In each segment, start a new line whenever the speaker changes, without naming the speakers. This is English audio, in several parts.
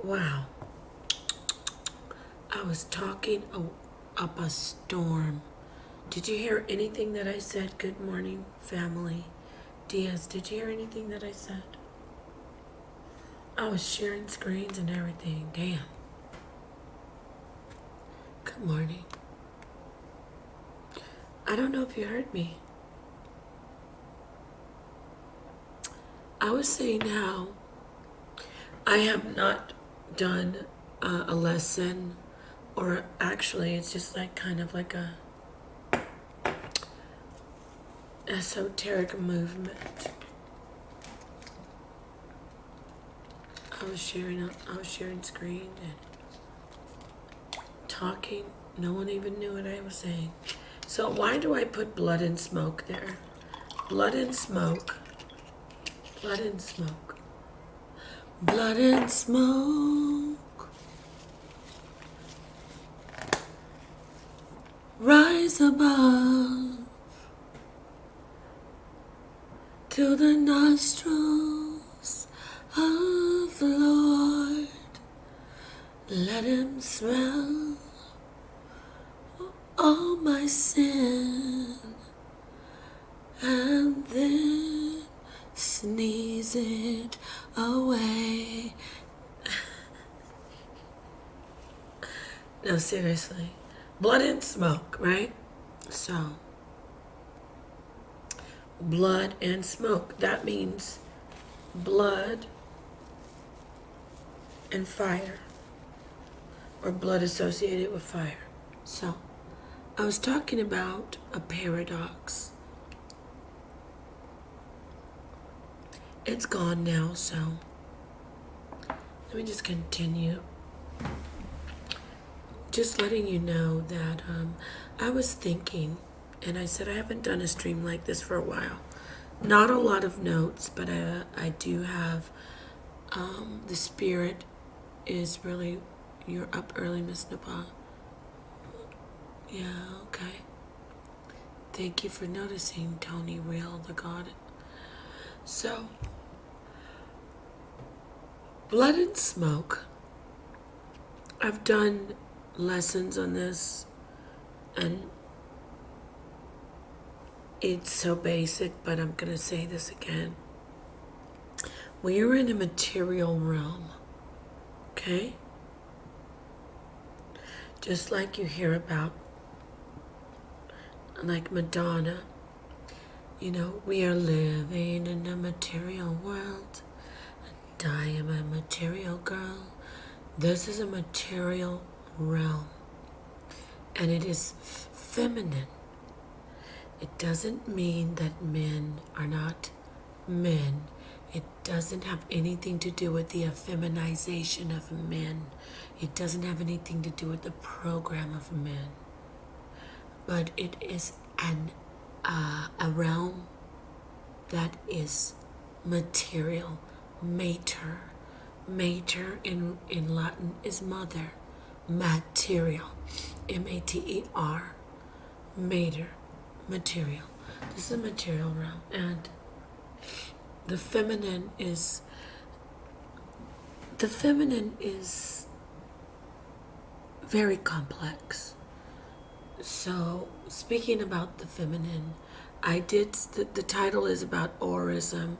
Wow. I was talking up a storm. Did you hear anything that I said? Good morning, family. Diaz, did you hear anything that I said? I was sharing screens and everything. Damn. Good morning. I don't know if you heard me. I was saying how I have not done a lesson, or actually it's just like kind of like a esoteric movement. I was sharing screen and talking. No one even knew what I was saying. So why do I put blood and smoke there? Blood and smoke. Blood and smoke. Blood and smoke. Rise above to the nostrils of the Lord. Let him smell all my sin, and then sneeze it away. No, seriously. Blood and smoke, right? So, blood and smoke. That means blood and fire, or blood associated with fire. So, I was talking about a paradox. It's gone now, so let me just continue. Just letting you know that I was thinking, and I said I haven't done a stream like this for a while. Not a lot of notes, but I do have, the spirit is really, you're up early, Miss Napah. Yeah, okay. Thank you for noticing, Tony Real, the God. So, blood and smoke. I've done lessons on this, and it's so basic, but I'm going to say this again. We are in a material realm, okay? Just like you hear about, like Madonna, you know, we are living in a material world, and I am a material girl. This is a material realm, and it is feminine. It doesn't mean that men are not men. It doesn't have anything to do with the effeminization of men. It doesn't have anything to do with the program of men. But it is a realm that is material. Mater. Mater in Latin is mother. Material. M-A-T-E-R. Mater. Material. This is a material realm. And the feminine is very complex. So, speaking about the feminine, the title is about Aurism.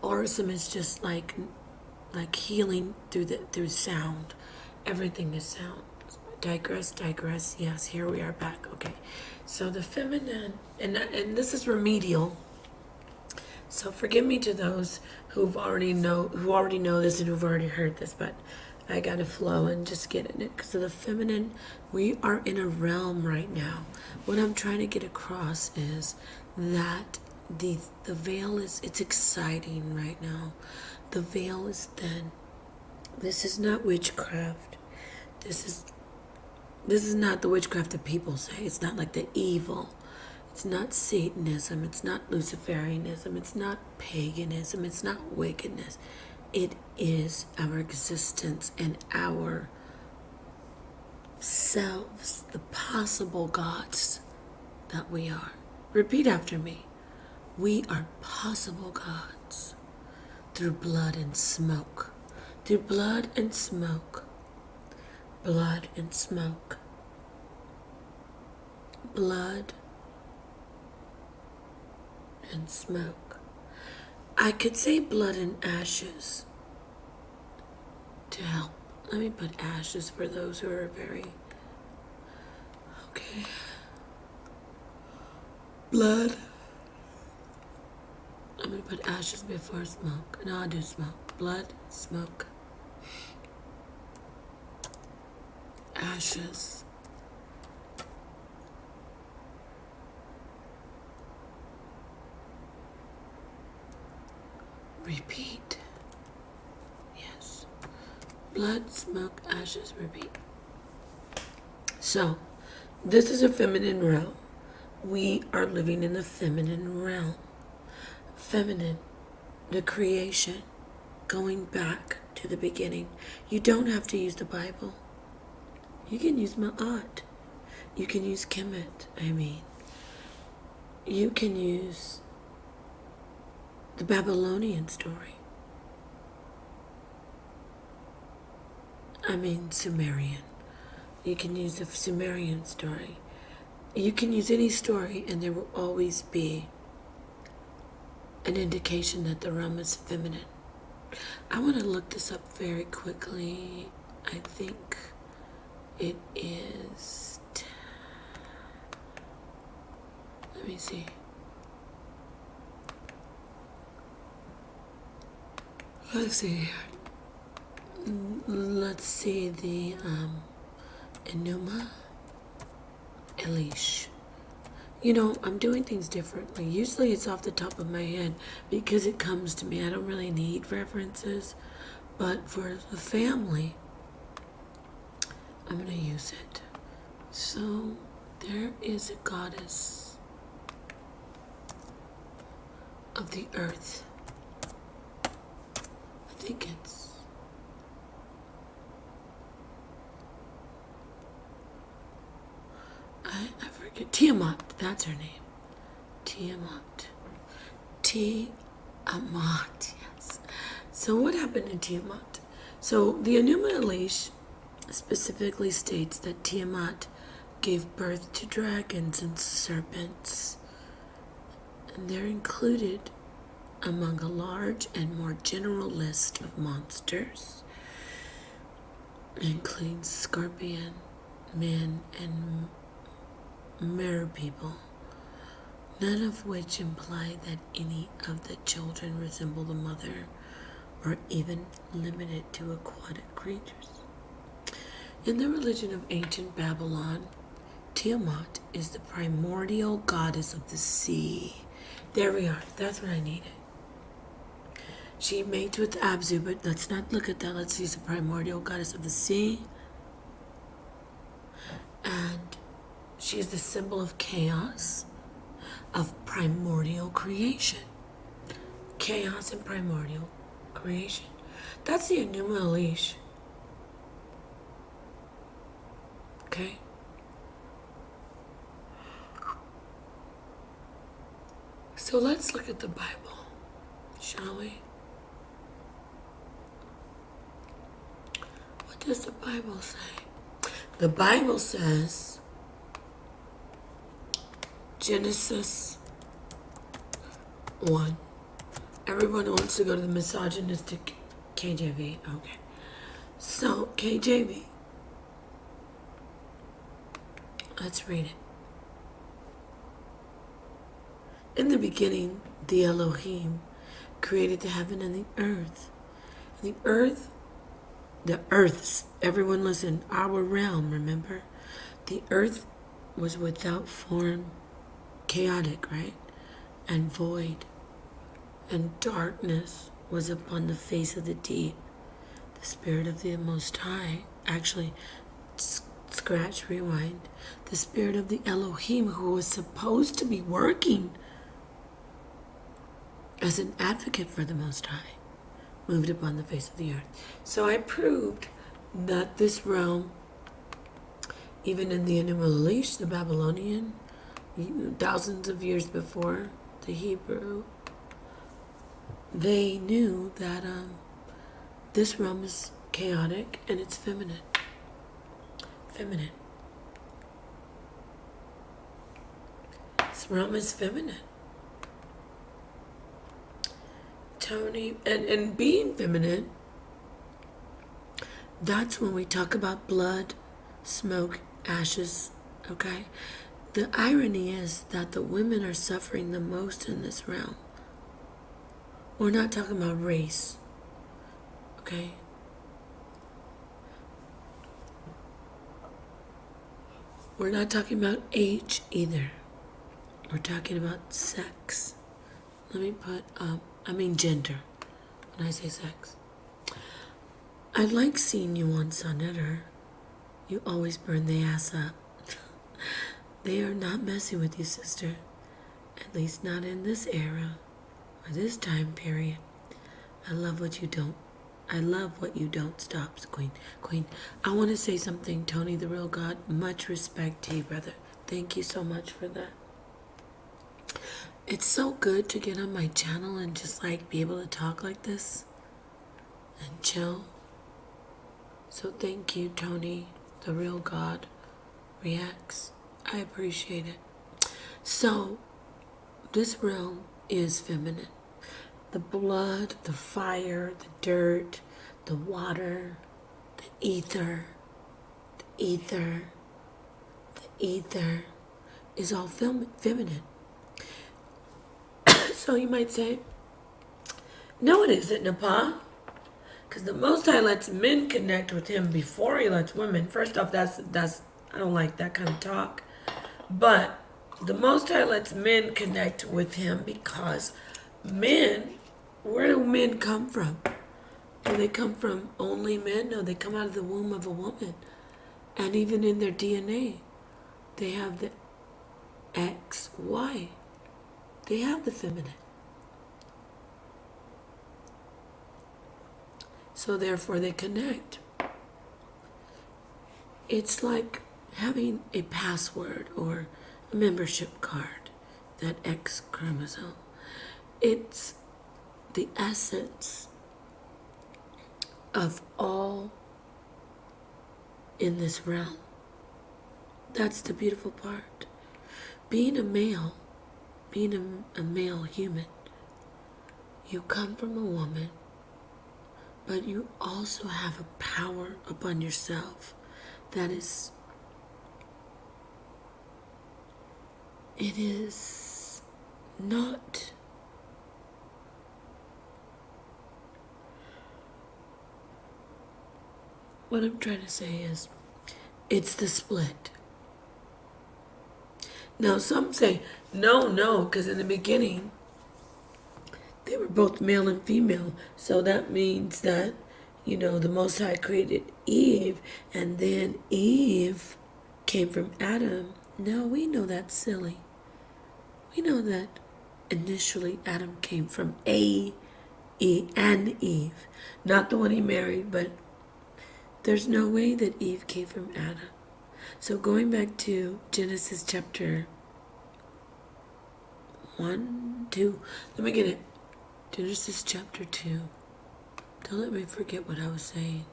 Aurism is just like healing through sound. Everything is sound. Digress. Yes, here we are back. Okay. So the feminine, and this is remedial. So forgive me to those who already know this and who've already heard this, but I gotta flow and just get in it. Because of the feminine, we are in a realm right now. What I'm trying to get across is that the veil it's exciting right now. The veil is thin. This is not witchcraft. This is not the witchcraft that people say. It's not like the evil. It's not Satanism. It's not Luciferianism. It's not paganism. It's not wickedness. It is our existence and our selves, the possible gods that we are. Repeat after me. We are possible gods through blood and smoke. through blood and smoke, blood and smoke, blood and smoke. I could say blood and ashes to help. Let me put ashes for those who are very... Okay. Blood. I'm going to put ashes before smoke. No, I'll do smoke. Blood, smoke. Ashes. Repeat. Yes. Blood, smoke, ashes, repeat. So, this is a feminine realm. We are living in the feminine realm. Feminine, the creation, going back to the beginning. You don't have to use the Bible. You can use Ma'at. You can use Kemet, You can use the Babylonian story. Sumerian. You can use the Sumerian story. You can use any story, and there will always be an indication that the realm is feminine. I want to look this up very quickly. I think it is... Let me see. Let's see here. Let's see the Enuma Elish. I'm doing things differently. Usually it's off the top of my head because it comes to me. I don't really need references. But for the family, I'm going to use it. So there is a goddess of the earth. I think it's... I forget. Tiamat, that's her name. Tiamat. Tiamat, yes. So what happened in Tiamat? So the Enuma Elish specifically states that Tiamat gave birth to dragons and serpents. And they're included among a large and more general list of monsters, including scorpion, men, and mirror people, none of which imply that any of the children resemble the mother or even limited to aquatic creatures. In the religion of ancient Babylon, Tiamat is the primordial goddess of the sea. There we are. That's what I needed. She mates with Abzu, but let's not look at that. Let's use the primordial goddess of the sea. And she is the symbol of chaos, of primordial creation. Chaos and primordial creation. That's the Enuma Elish. Okay? So let's look at the Bible, shall we? What does the Bible say? The Bible says, Genesis 1. Everyone wants to go to the misogynistic KJV. Okay. So, KJV. Let's read it. In the beginning, the Elohim created the heaven and the earth. The earth, everyone listen, our realm, remember? The earth was without form, chaotic, right? And void. And darkness was upon the face of the deep. The Spirit of the Most High, actually, scratch, rewind. The Spirit of the Elohim, who was supposed to be working as an advocate for the Most High, moved upon the face of the earth. So I proved that this realm, even in the Enuma Elish, the Babylonian, thousands of years before the Hebrew, they knew that This realm is chaotic and it's feminine. Feminine. This realm is feminine. Tony, and being feminine, that's when we talk about blood, smoke, ashes, okay? The irony is that the women are suffering the most in this realm. We're not talking about race, okay? We're not talking about age either. We're talking about sex. Let me put, gender, when I say sex. I like seeing you on Sonnetter. You always burn the ass up. They are not messing with you, sister. At least not in this era or this time period. I love what you don't. I love what you don't stop, Queen. Queen, I want to say something, Tony the Real God. Much respect to you, brother. Thank you so much for that. It's so good to get on my channel and just like be able to talk like this and chill. So thank you, Tony the Real God Reacts. I appreciate it. So this realm is feminine. The blood, the fire, the dirt, the water, the ether is all feminine. So you might say, no it isn't, Napah. Because the Most High lets men connect with him before he lets women. First off, that's I don't like that kind of talk. But the Most High lets men connect with him because men, where do men come from? Do they come from only men? No, they come out of the womb of a woman. And even in their DNA, they have the XY. They have the feminine. So therefore they connect. It's like having a password or a membership card, that X chromosome. It's the essence of all in this realm. That's the beautiful part. Being a male, being a male human, you come from a woman, but you also have a power upon yourself that is, it is not what I'm trying to say is, it's the split. Now some say, no, because in the beginning, they were both male and female. So that means that, the Most High created Eve, and then Eve came from Adam. No, we know that's silly. We know that initially Adam came from E and Eve. Not the one he married, but there's no way that Eve came from Adam. So going back to Genesis chapter 1, 2, let me get it. Genesis chapter 2. Don't let me forget what I was saying.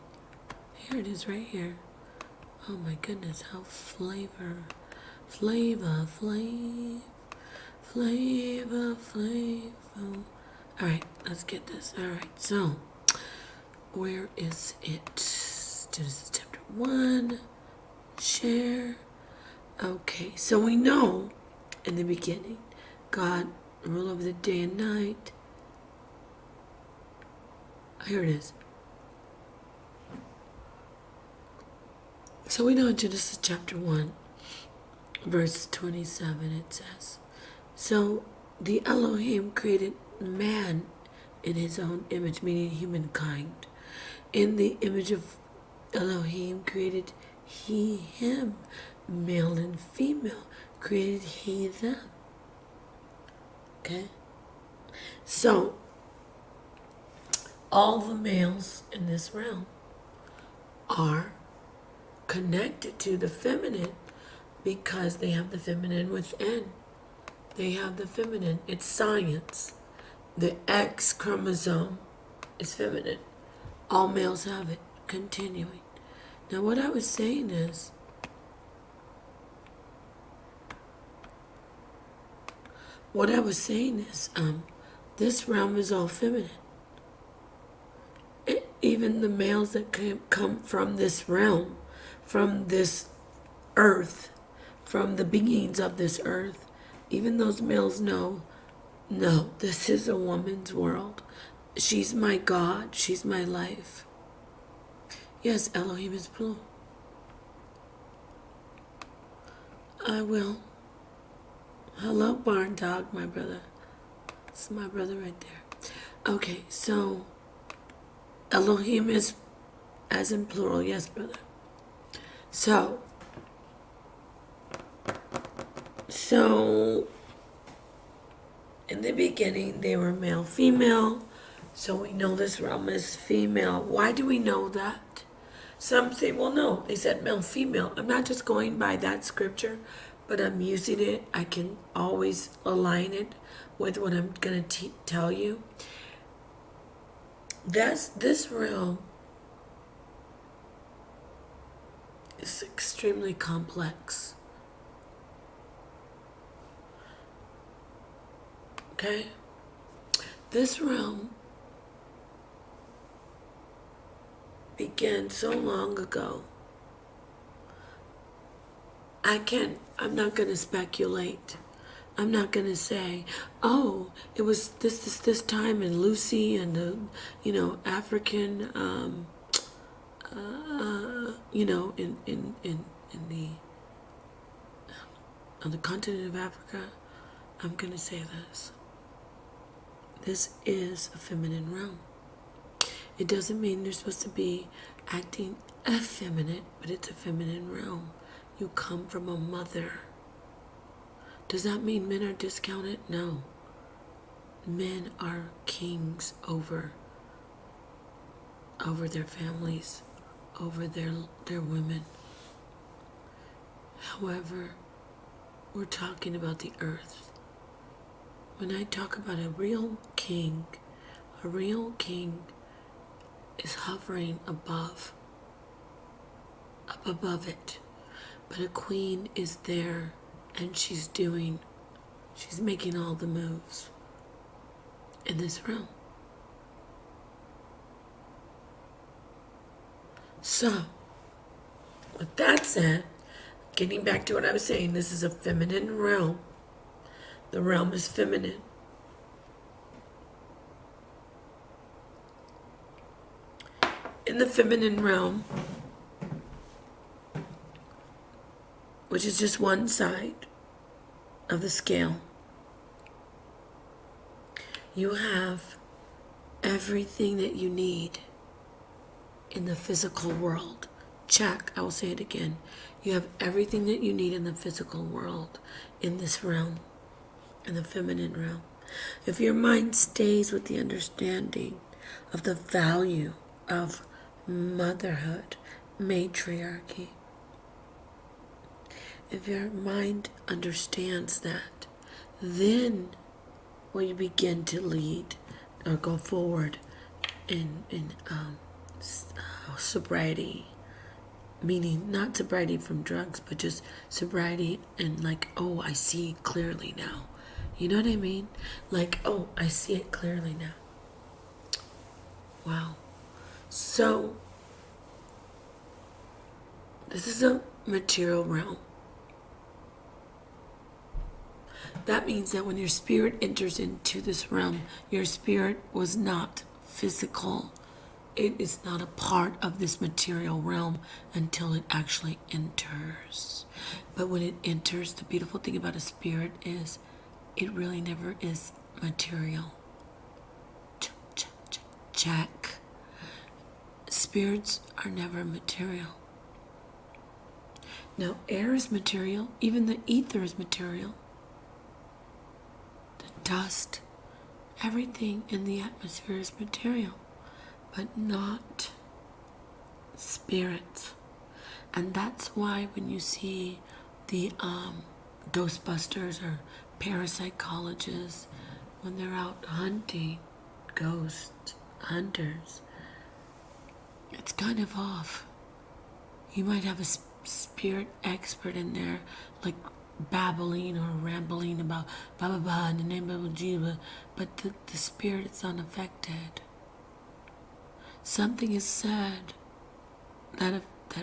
Here it is right here. Oh my goodness, how flavor. Alright, let's get this. Alright, so where is it? Genesis chapter 1. Share. Okay, so we know in the beginning, God ruled over the day and night. Here it is. So we know in Genesis chapter 1, verse 27, it says, so the Elohim created man in his own image, meaning humankind. In the image of Elohim created he him, male and female, created he them. Okay? So, all the males in this realm are connected to the feminine because they have the feminine within. They have the feminine. It's science. The X chromosome is feminine. All males have it. Continuing. Now what I was saying is, this realm is all feminine. Even the males that come from this realm, from this earth, from the beginnings of this earth, even those males know, no, this is a woman's world. She's my God. She's my life. Yes, Elohim is plural. I will. Hello, barn dog, my brother. This is my brother right there. Okay, so Elohim is as in plural. Yes, brother. So in the beginning, they were male, female. So we know this realm is female. Why do we know that? Some say, well, no, they said male, female. I'm not just going by that scripture, but I'm using it. I can always align it with what I'm going to tell you. This realm is extremely complex. Okay? This realm began so long ago. I'm not going to speculate. I'm not going to say, oh, it was this time in Lucy and the, African, on the continent of Africa. I'm going to say this. This is a feminine realm. It doesn't mean they're supposed to be acting effeminate, but it's a feminine realm. You come from a mother. Does that mean men are discounted? No. Men are kings over their families, over their women. However, we're talking about the earth. When I talk about a real king is hovering up above it. But a queen is there and she's making all the moves in this realm. So, with that said, getting back to what I was saying, this is a feminine realm. The realm is feminine. In the feminine realm, which is just one side of the scale, you have everything that you need in the physical world. Check, I will say it again. You have everything that you need in the physical world, in this realm, in the feminine realm. If your mind stays with the understanding of the value of motherhood, matriarchy, if your mind understands that, then will you begin to lead or go forward in sobriety, meaning not sobriety from drugs, but just sobriety and like, oh, I see clearly now. You know what I mean? Like, oh, I see it clearly now. Wow. So, this is a material realm. That means that when your spirit enters into this realm, your spirit was not physical. It is not a part of this material realm until it actually enters. But when it enters, the beautiful thing about a spirit is it really never is material. Check. Spirits are never material. Now, air is material. Even the ether is material. The dust, everything in the atmosphere is material, but not spirit. And that's why when you see the Ghostbusters or parapsychologists, when they're out hunting, ghost hunters, it's kind of off. You might have a spirit expert in there, like babbling or rambling about blah blah blah in the name of Jesus, but the spirit is unaffected. Something is said that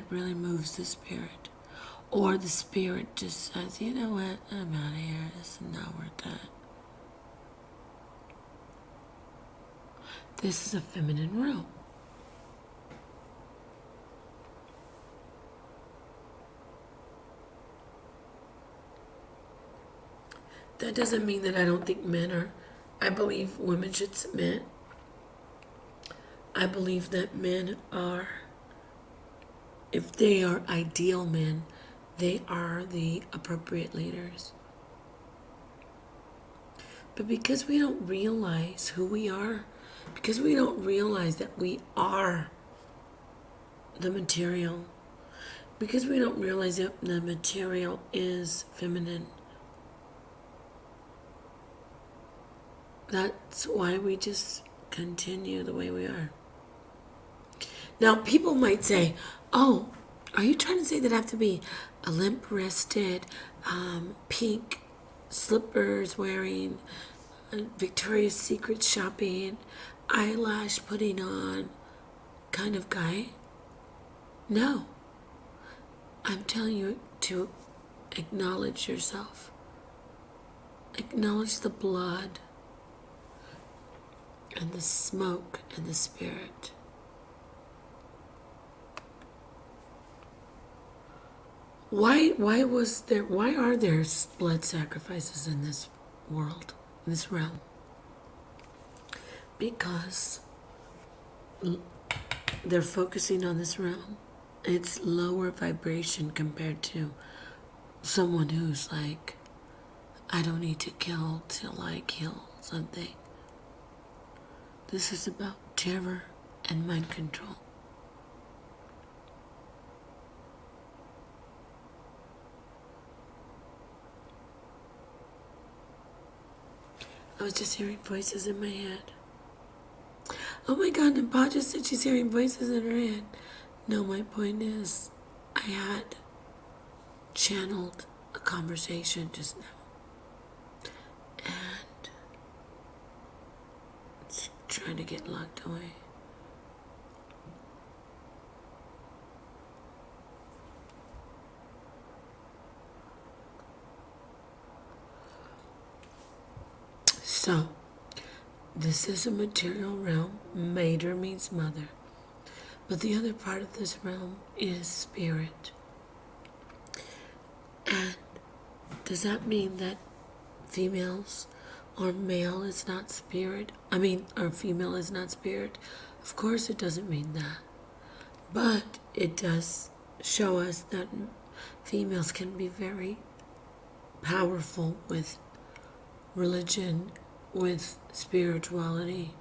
really moves the spirit, or the spirit just says, you know what, I'm out of here. This is not worth it. This is a feminine realm. That doesn't mean that I don't think men are. I believe women should submit. I believe that men are, if they are ideal men, they are the appropriate leaders. But because we don't realize who we are, because we don't realize that we are the material, because we don't realize that the material is feminine, that's why we just continue the way we are. Now, people might say, oh, are you trying to say that I have to be a limp-wristed, pink slippers wearing, Victoria's Secret shopping, eyelash putting on kind of guy? No. I'm telling you to acknowledge yourself. Acknowledge the blood and the smoke and the spirit. Why are there blood sacrifices in this world, in this realm? Because they're focusing on this realm. It's lower vibration compared to someone who's like, I don't need to kill till I kill something. This is about terror and mind control. I was just hearing voices in my head. Oh my God, Napah just said she's hearing voices in her head. No, my point is, I had channeled a conversation just now. And it's trying to get locked away. So, this is a material realm. Mater means mother. But the other part of this realm is spirit. And does that mean that females or male is not spirit? Or female is not spirit? Of course it doesn't mean that. But it does show us that females can be very powerful with religion, with spirituality.